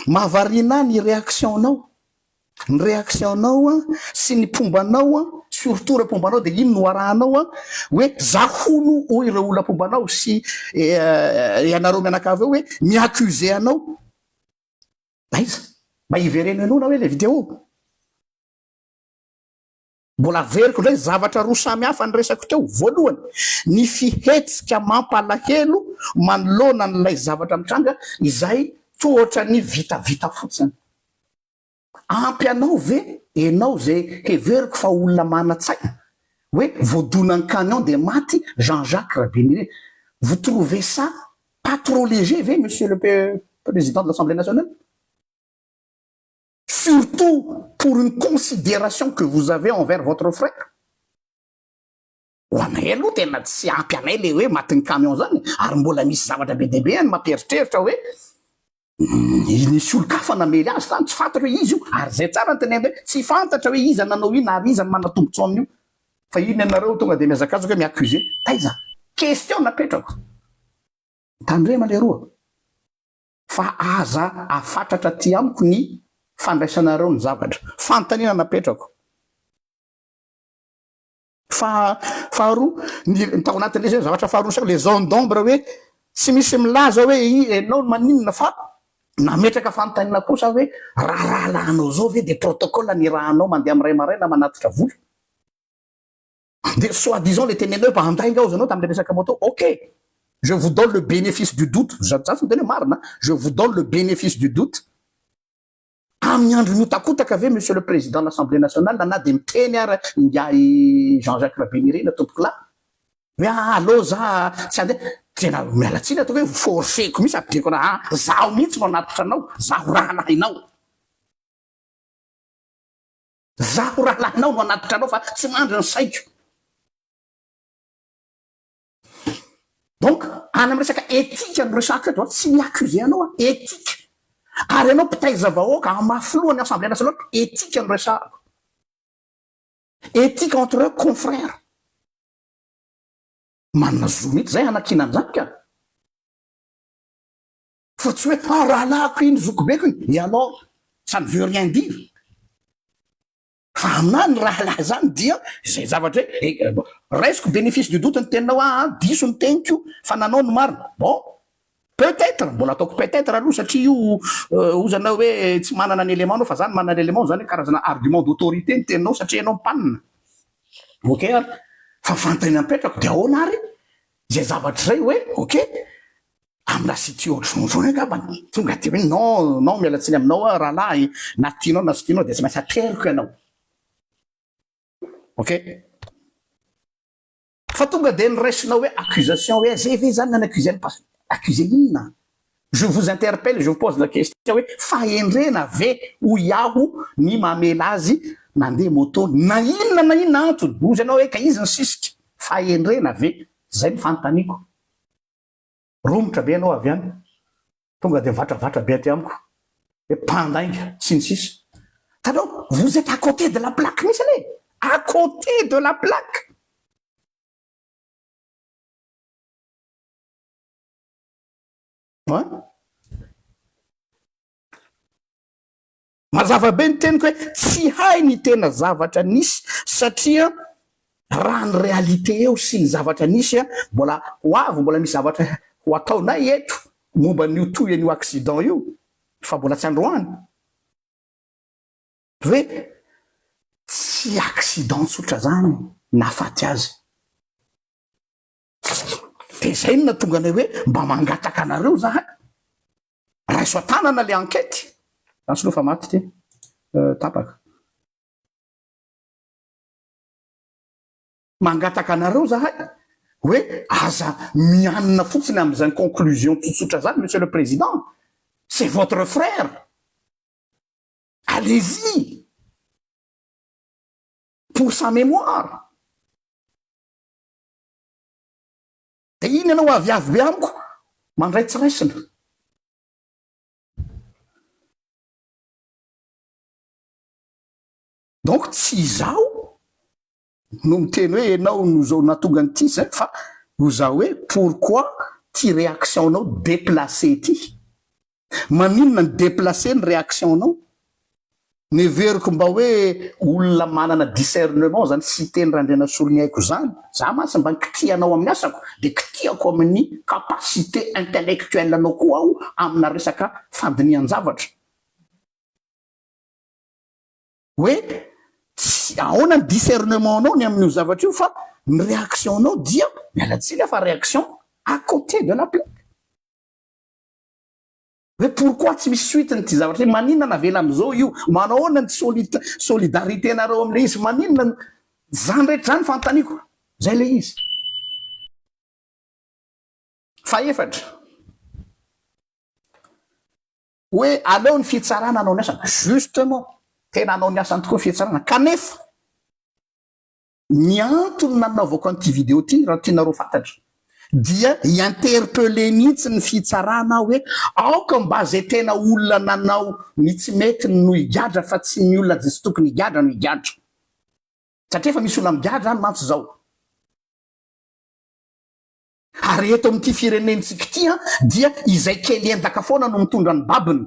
mahavarina ny réactionnao. Ny réactionnao sy ny pombanao surtout ireo pombanao de ino no arahanao hoe zahono o ireo olona pombanao sy ianareo mianakavy eo hoe miaccuse anao. Aiza mba ivereno anao na hoe le vidéo mbola veriko ndray zavatra roa samy hafa ny resako teo. Voalohany ny fihetsika mampalahelo manoloana n'ilay zavatra mitranga izay tohatra ny vitavita fotsiny. Ampy anao ve enao zay heveriko fa olona mana-tsaina hoe voadonan'ny camion de maty Jean-Jacques Rabinier. Vous trouvez ça pas trop léger ve monsieur le président de l'Assemblée nationale? Surtout pour une considération que vous avez envers votre frère. Ho anay aloha tena tsy ampy anay le hoe matin'ny camion zany ary mbola misy zavatra be deabe any mampieritreritra hoe nisy olo-kafa namely azy tany tsy fantatra hoe izy io ary zay tsara nytenena hoe tsy fantatra hoe iza nanao io na ary iza ny manatombotsoan'io fa ino ianareo tonga de miazakazaka hoe miaccuse. Taiza question napetrako tandrema le roa fa aza afatratra ty amiko ny fandraisanareo ny zavatra fantanina napetrako. Faharoa ny tao anatin'le zay zavatra faharoa les zones d'ombre hoe tsy misy milaza hoe enao maninona fa nametraka fantanina kosa hoe raharahalanao zao ve de protocole ny rahanao mandeha am'ray maraina manatitra vola de soi-disant le tenenao mpandainga ao zanao tam'le resaka moto. Ok, je vous donne le bénéfice du doute. Zatsy miteny marina, je vous donne le bénéfice du doute. Amin'ny andro miotakotaka ve monsieur le président de l'Assemblée nationale na de miteny ary ingiay Jean-Jacques Rabinier na tompoko la hoe allo za tsy andeha tena mialatsiny atao hoe forceko misy apidiko na zaho mihitsy no anatitra anao, zaho rahalahinao, zaho rahalahinao no anatitra anao fa tsy mandry ny saiko. Donc any amin'ny resaka éthique no resaka eto tsy miaccuse anao éthique ary anao pitaiza vahoaka amaflohany Assemblée nationale éthique no resako. Éthique entre confrères. Manana zo mihitsy zay anakinan'izany ka fa tsy hoe rahalahako iny zokobeko iny et alors ça ne veut rien dire. Fa aminahy ny rahalahy zany dia zay zavatra hoe raisiko bénéfice du doute ny teninao diso ny teniko fa nanao ny marina. Bon peut-être mbola ataoko peut-être aloha satria io ozana hoe tsy manana ny élément anao fa zany manana élément zany karazana argument d'autorité ny teninao satria ianao mpanina. Ok ary fa fantanina mipetrako de ahoana ary zay zavatra zay hoe ok amina situation ka tonga de hoe non mialatsiny aminao rahalahy na tianao na sy tianao de tsy maintsy atreriko ianao. Ok fa tonga de nyraisinao hoe accusation hoe zay ve zany nany accuse parce accuse inona. Je vous interpelle, je vous pose la question hoe fahendrena ve ho iaho ny mamela azy mandeha moto na inona antony ozy anao hoe ka izy ny sisika fahendrena ve zay ny fantaniko. Romotra be anao avy any tonga de vatravatra be aty amiko hoe pandainga tsy ny sisa. Tanao vous êtes à côté de la plaque misy ane à côté de la plaque. Mazava be ny teniko hoe tsy hay ny tena zavatra nisy satria raha ny réalité eo sy ny zavatra nisy mbola ho avy mbola misy zavatra ho ataonay eto momba n'io toy an'io accident io fa mbola tsy androany hoe tsy accident tsotra zany nafaty azy. De zay no natonga anay hoe mba mangataka anareo zahay raiso atanana le enquête ansolo fa maty ty tapaka mangataka anareo zahay hoe aza mianina fotsiny am'izany conclusion tsotsotra zany. Monsieur le président, c'est votre frère, allez-y pour sa mémoire. De iny ianao aviavy be amiko mandraitsiraisina. Donc tsy zao no miteny hoe enao nozao natonga nyty zay fa ho zao hoe pourquoi ty réaction nao déplacé ty maninona ny déplacer ny réactionnao ny veriko mba hoe olona manana discernement zany sy teny randrena solony haiko zany za masy mba nkitianao amin'ny asako de kitiako amin'ny capacité intellectuelle anao koa aho amina resaka fandinian-javatra hoe tsy ahoana ny discernement anao ny amin'io zavatra io fa ny réaction anao dia mialatsika fa réaction à côté de la plaque hoe pourquoi tsy misy suitiny ty zavatra hoe maninona navela am'izao io manahoana ny solidarité nareo am'le izy maninona zany rehetra zany fantaniko zay le izy fa efatra hoe aleo ny fitsarana anao ny asana justement tena anao ny asany tokoa fitsarana kanefa ny antony nanaovako an'ity vidéo ty raha tianareo fantatra dia interpeller mihitsy ny fitsarana hoe aoka mba zay tena olona nanao ny tsy mety no higadra fa tsy ny olona zay tsy tokony higadra no higadra satria efa misy olona migadra any mantsy zao ary eto amin'ity firenentsika ity dia izay kely endaka foana no mitondra ny babiny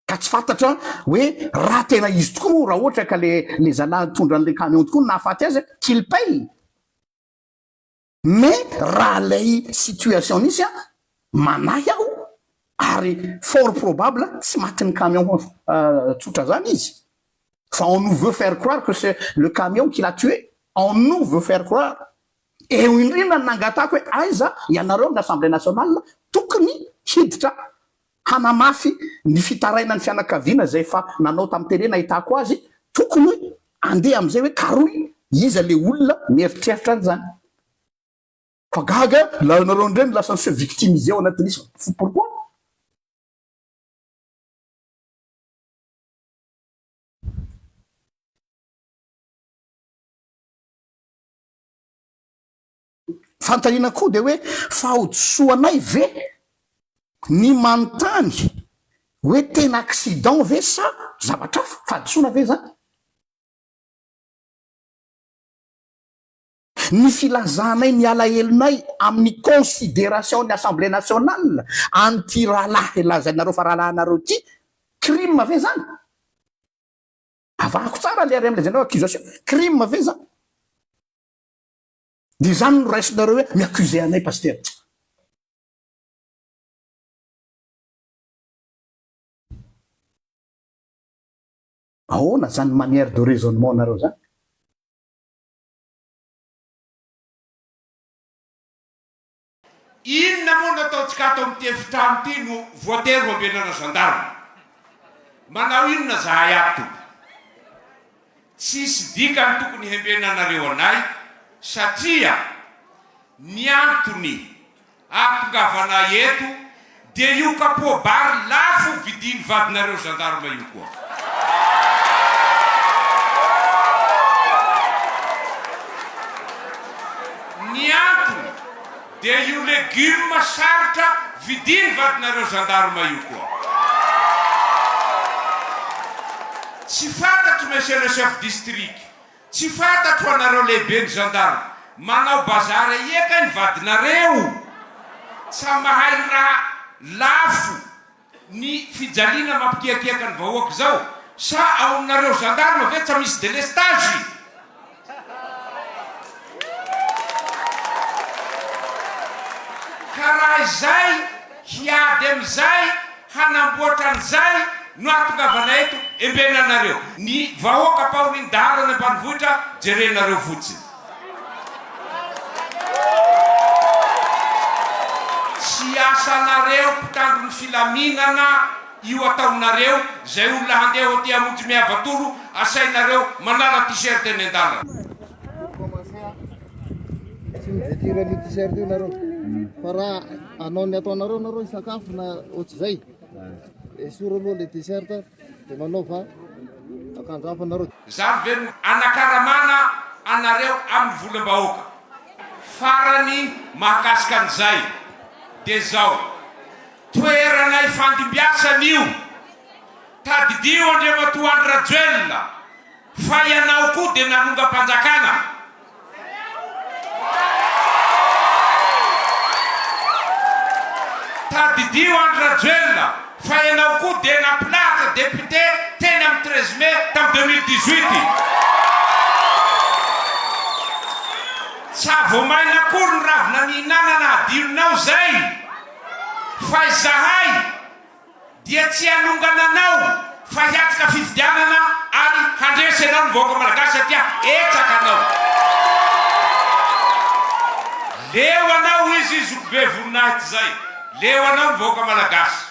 ka tsy fantatra hoe raha tena izy tokoa raha ohatra ka le zalahy mitondra an'le camion tokoa nahafaty azy qu'il paye mais raha lay situation nisy manahy aho ary fort probable tsy matin'ny camion tsotra zany izy fa on nous veut faire croire que c'est le camion qui l'a tué on nous veut faire croire eo indrindra ny nangatako hoe aiza ianareo amin'ny assemblée nationale tokony hiditra hanamafy ny fitaraina ny fianakaviana zay fa nanao tamin'ny tele nahitako azy tokony andeha am'izay hoe karoy iza le olona mieritreritra an'izany fa gaga la nareo ndreny lasa ny se victimiser ao anatin'izy pourquoi fantanina koa de hoe fahodisoanay ve ny manontany hoe tena accident ve sa zavatra fahadisoana ve zany ny filazanay ny alahelonay amin'ny considération ny assemblée nationale anty rahalahy lazainareo fa rahalahinareo ty crime ve zany avako tsara le ary am'le zanao accusation crime ve zany de zany no raisinareo hoe miaccuse anay paster ahoana zany manière de raisonnement nareo zany inona moa nataotsika ato amin'ty efitrano ty no voatery mampianana gendarme manao inona zahay ato tsisy dikany tokony hembenanareo anay satria ny antony ampongavana eto de io kapobary lafo vidiny vadinareo gendarme io koa ny antony de io legume sarotra vidiny vadinareo gendarme io koa tsy fantatro monsieur le chef district tsy fantatro anareo lehibe ny gendarme manao bazary eka ny vadinareo sa mahay raha lafo ny fijaliana mampikiakiaka ny vahoaka zao sa ao aminareo gendarme ve tsy misy délestage karaha izay hiady am'izay hanamboatra an'izay no atongavana eto embenanareo ny vahoaka paholindalana ambanivohitra jerenareo fotsiny tsy asanareo mpitandro ny filaminana io ataonareo zay olona handeha ho ty amonjy miavatoro asainareo manala t-shirt eny an-dalana tsy mivetirany t-shirt io nareo fa raha anao ny ataonareo nareo isakafo na ohatr'izay esoro aloha le t-shirt de manao fa akanjo hafa nareo zany ve anakaramana anareo amin'ny volam-bahoaka farany mahakasika an'izay de zao toeranay fandimbiasan'io tadidio andriamatoandry rajoelona fa ianao koa de nanonga-panjakana tadidio Andrajoelina fa ianao koa dia naplata député teny amin'ny 13 mai tamin'ny 2018 tsy avomaina akory ny ravina nihinanana adilonao zay fa izahay dia tsy hanongananao fa hiatrika fifidianana ary handresanao ny vahoaka malagasy satria etsaka anao leo anao izy izokobe voninahity zay leo anao ny vahoaka malagasy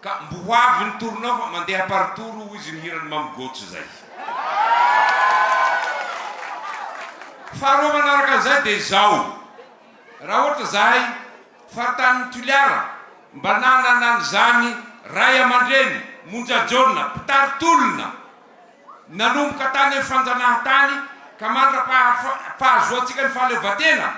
ka mbo ho avy ny toronao fa mandeha paritoro izy ny hirany mamigotso zay faharoa manaraka an'izay dia izao raha ohatra zahay faritanin'ny Toliara mba nanana an'izany ray aman-dreny monjajona mpitaritolona nanomboka tany amin'ny fanjanahan-tany ka mandra-pahazoantsika ny fahaleovan-tena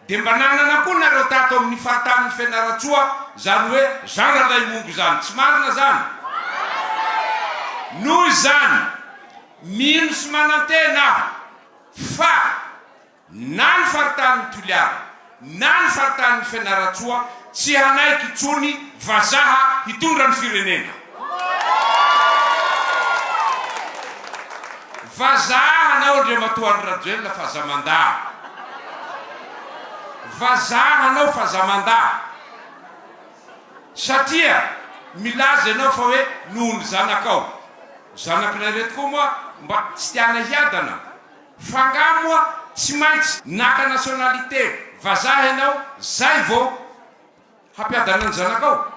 dia mba nanana koa nareo tato amin'ny faritanin'ny Fianaratsoa zany hoe Jean Raimongo zany tsy marina zany noho izany mino sy manantena fa na ny faritanin'ny Toliara na ny faritanin'ny Fianaratsoa tsy hanaiky tsony vazaha hitondra ny firenena vazaha anao Andriamatoa Andrajoelina fa zamandà vazaha anao fa zamandà satria milaza ianao fa hoe noho ny zanakao zanakinareto koa moa mba tsy tiana hiadana fa nga moa tsy maintsy naka nationalité vazaha ianao zay vao hampiadana ny zanakao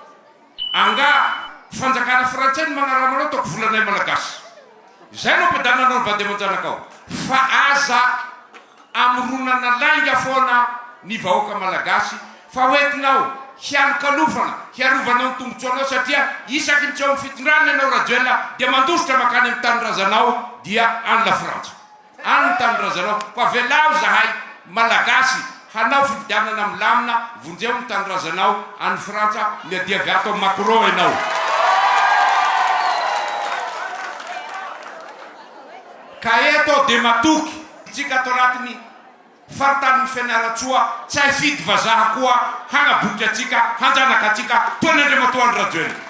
anga fanjakana frantsay ny manaramanao toko volanay malagasy zay no ampiadananao ny vady aman-janakao fa aza amronana lainga foana ny vahoaka malagasy fa hoentinao hialokalofana hiarovanao ny tombotsoanao satria isaky ny tsy eo amin'ny fitondrana ianao Rajoelina dia mandositra makany amin'ny tanindrazanao dia any la Frantsa any ny tanindrazanao fa velao zahay malagasy hanao fifidianana milamina vonjeo ny tanindrazanao any Frantsa miadiavy ato amin'ny Macron ianao ka eto dia matoky tsika ato anatiny faritanin'ny Fianaratsoa tsy hahifidy vazaha koa hanaboky atsika hanjanaka atsika toy ny Andriamatoa Andrajoelina